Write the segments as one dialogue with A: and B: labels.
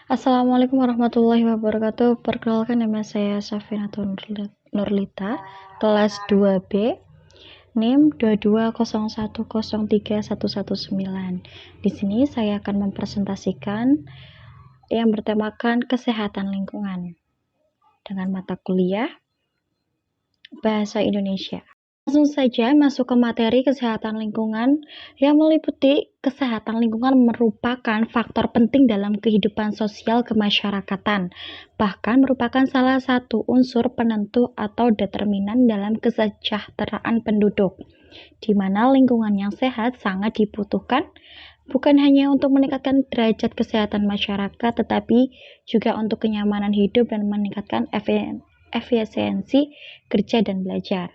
A: Assalamualaikum warahmatullahi wabarakatuh. Perkenalkan nama saya Safinatul Nurlita, kelas 2B, NIM 2201031119. Di sini saya akan mempresentasikan yang bertemakan kesehatan lingkungan dengan mata kuliah Bahasa Indonesia. Langsung saja masuk ke materi kesehatan lingkungan yang meliputi kesehatan lingkungan merupakan faktor penting dalam kehidupan sosial kemasyarakatan, bahkan merupakan salah satu unsur penentu atau determinan dalam kesejahteraan penduduk, di mana lingkungan yang sehat sangat dibutuhkan bukan hanya untuk meningkatkan derajat kesehatan masyarakat, tetapi juga untuk kenyamanan hidup dan meningkatkan efisiensi kerja dan belajar.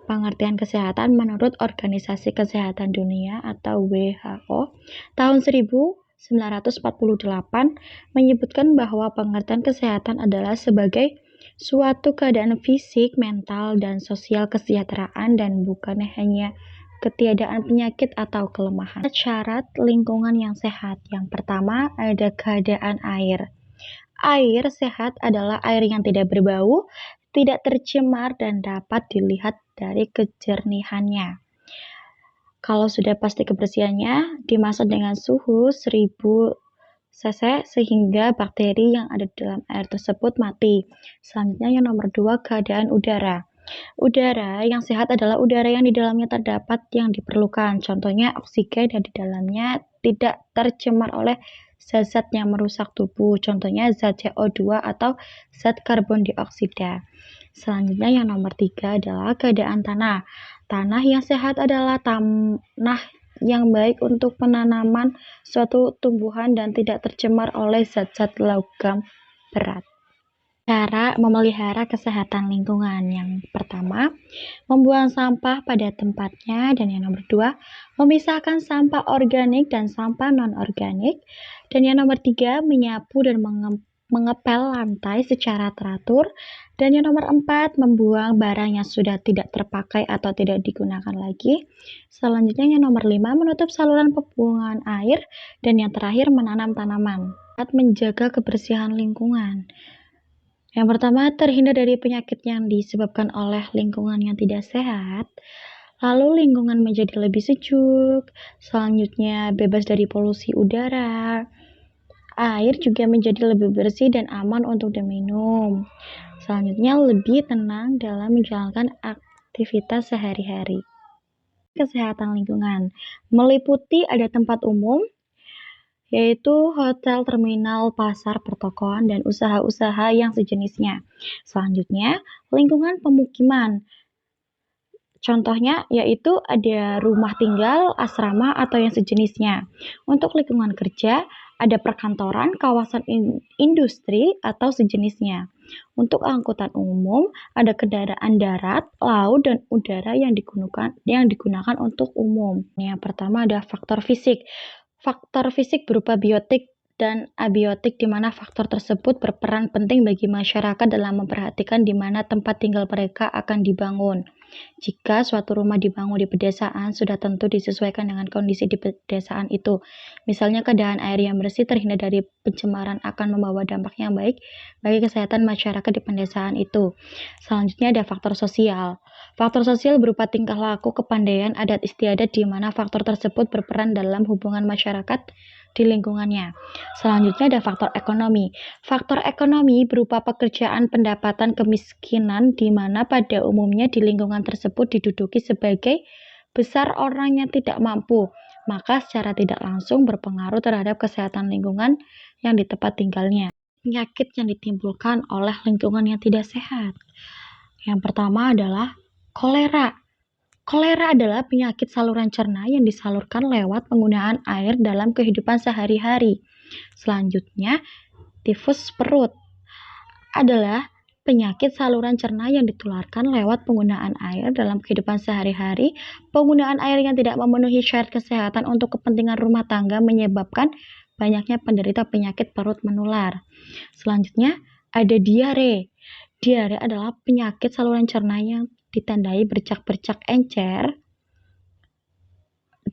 A: Pengertian kesehatan menurut Organisasi Kesehatan Dunia atau WHO tahun 1948 menyebutkan bahwa pengertian kesehatan adalah sebagai suatu keadaan fisik, mental, dan sosial kesejahteraan dan bukan hanya ketiadaan penyakit atau kelemahan. Syarat lingkungan yang sehat. Yang pertama ada keadaan air. Air sehat adalah air yang tidak berbau, tidak tercemar, dan dapat dilihat dari kejernihannya. Kalau sudah pasti kebersihannya, dimasak dengan suhu 1000 cc sehingga bakteri yang ada di dalam air tersebut mati. Selanjutnya yang nomor 2, keadaan udara. Udara yang sehat adalah udara yang di dalamnya terdapat yang diperlukan. Contohnya oksigen yang di dalamnya tidak tercemar oleh zat-zat yang merusak tubuh. Contohnya zat CO2 atau zat karbon dioksida. Selanjutnya yang nomor 3 adalah keadaan tanah. Tanah yang sehat adalah tanah yang baik untuk penanaman suatu tumbuhan dan tidak tercemar oleh zat-zat logam berat. Cara memelihara kesehatan lingkungan. Yang pertama, membuang sampah pada tempatnya, dan yang nomor 2, memisahkan sampah organik dan sampah non-organik, dan yang nomor 3, menyapu dan mengepel lantai secara teratur, dan yang nomor 4, membuang barang yang sudah tidak terpakai atau tidak digunakan lagi. Selanjutnya yang nomor 5, menutup saluran pembuangan air, dan yang terakhir menanam tanaman. Menjaga kebersihan lingkungan. Yang pertama, terhindar dari penyakit yang disebabkan oleh lingkungan yang tidak sehat. Lalu lingkungan menjadi lebih sejuk. Selanjutnya, bebas dari polusi udara. Air juga menjadi lebih bersih dan aman untuk diminum. Selanjutnya, lebih tenang dalam menjalankan aktivitas sehari-hari. Kesehatan lingkungan meliputi ada tempat umum, yaitu hotel, terminal, pasar, pertokoan, dan usaha-usaha yang sejenisnya. Selanjutnya, lingkungan pemukiman. Contohnya yaitu ada rumah tinggal, asrama, atau yang sejenisnya. Untuk lingkungan kerja, ada perkantoran, kawasan industri, atau sejenisnya. Untuk angkutan umum, ada kendaraan darat, laut, dan udara yang digunakan untuk umum. Yang pertama ada faktor fisik. Faktor fisik berupa biotik dan abiotik, di mana faktor tersebut berperan penting bagi masyarakat dalam memperhatikan di mana tempat tinggal mereka akan dibangun. Jika suatu rumah dibangun di pedesaan, sudah tentu disesuaikan dengan kondisi di pedesaan itu. Misalnya keadaan air yang bersih terhindar dari pencemaran akan membawa dampak yang baik bagi kesehatan masyarakat di pedesaan itu. Selanjutnya ada faktor sosial. Faktor sosial berupa tingkah laku, kepandaian, adat istiadat, di mana faktor tersebut berperan dalam hubungan masyarakat di lingkungannya. Selanjutnya ada faktor ekonomi. Faktor ekonomi berupa pekerjaan, pendapatan, kemiskinan, di mana pada umumnya di lingkungan tersebut diduduki sebagai besar orang yang tidak mampu, maka secara tidak langsung berpengaruh terhadap kesehatan lingkungan yang di tempat tinggalnya. Penyakit yang ditimbulkan oleh lingkungan yang tidak sehat. Yang pertama adalah kolera. Kolera adalah penyakit saluran cerna yang disalurkan lewat penggunaan air dalam kehidupan sehari-hari. Selanjutnya, tifus perut adalah penyakit saluran cerna yang ditularkan lewat penggunaan air dalam kehidupan sehari-hari. Penggunaan air yang tidak memenuhi syarat kesehatan untuk kepentingan rumah tangga menyebabkan banyaknya penderita penyakit perut menular. Selanjutnya, ada diare. Diare adalah penyakit saluran cerna yang ditandai bercak-bercak encer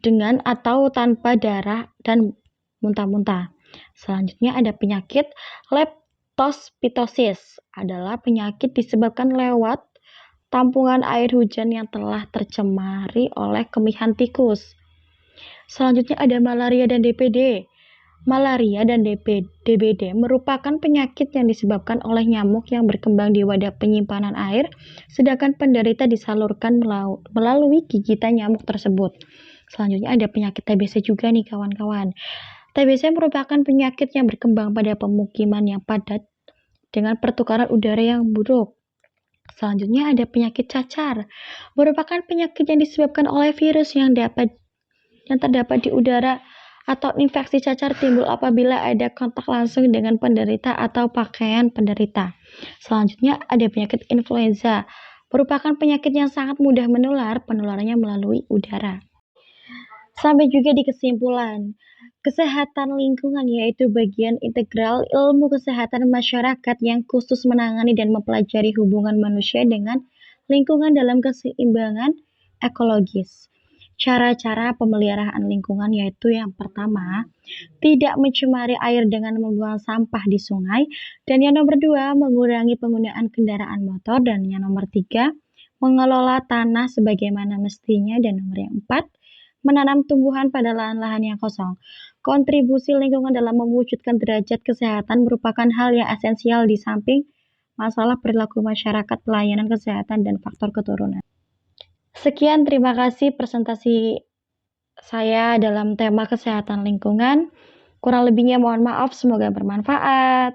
A: dengan atau tanpa darah dan muntah-muntah. Selanjutnya ada penyakit leptospitosis, adalah penyakit disebabkan lewat tampungan air hujan yang telah tercemari oleh kemihan tikus. Selanjutnya ada malaria dan DPD. Malaria dan DBD merupakan penyakit yang disebabkan oleh nyamuk yang berkembang di wadah penyimpanan air, sedangkan penderita disalurkan melalui gigitan nyamuk tersebut. Selanjutnya ada penyakit TBC juga nih kawan-kawan. TBC merupakan penyakit yang berkembang pada pemukiman yang padat dengan pertukaran udara yang buruk. Selanjutnya ada penyakit cacar, merupakan penyakit yang disebabkan oleh virus yang terdapat di udara, atau infeksi cacar timbul apabila ada kontak langsung dengan penderita atau pakaian penderita. Selanjutnya ada penyakit influenza, merupakan penyakit yang sangat mudah menular, penularannya melalui udara. Sampai juga di kesimpulan, kesehatan lingkungan yaitu bagian integral ilmu kesehatan masyarakat yang khusus menangani dan mempelajari hubungan manusia dengan lingkungan dalam keseimbangan ekologis. Cara-cara pemeliharaan lingkungan yaitu yang pertama, tidak mencemari air dengan membuang sampah di sungai, dan yang nomor dua, mengurangi penggunaan kendaraan motor, dan yang nomor tiga, mengelola tanah sebagaimana mestinya, dan nomor yang empat, menanam tumbuhan pada lahan-lahan yang kosong. Kontribusi lingkungan dalam mewujudkan derajat kesehatan merupakan hal yang esensial di samping masalah perilaku masyarakat, pelayanan kesehatan, dan faktor keturunan. Sekian, terima kasih presentasi saya dalam tema kesehatan lingkungan. Kurang lebihnya mohon maaf, semoga bermanfaat.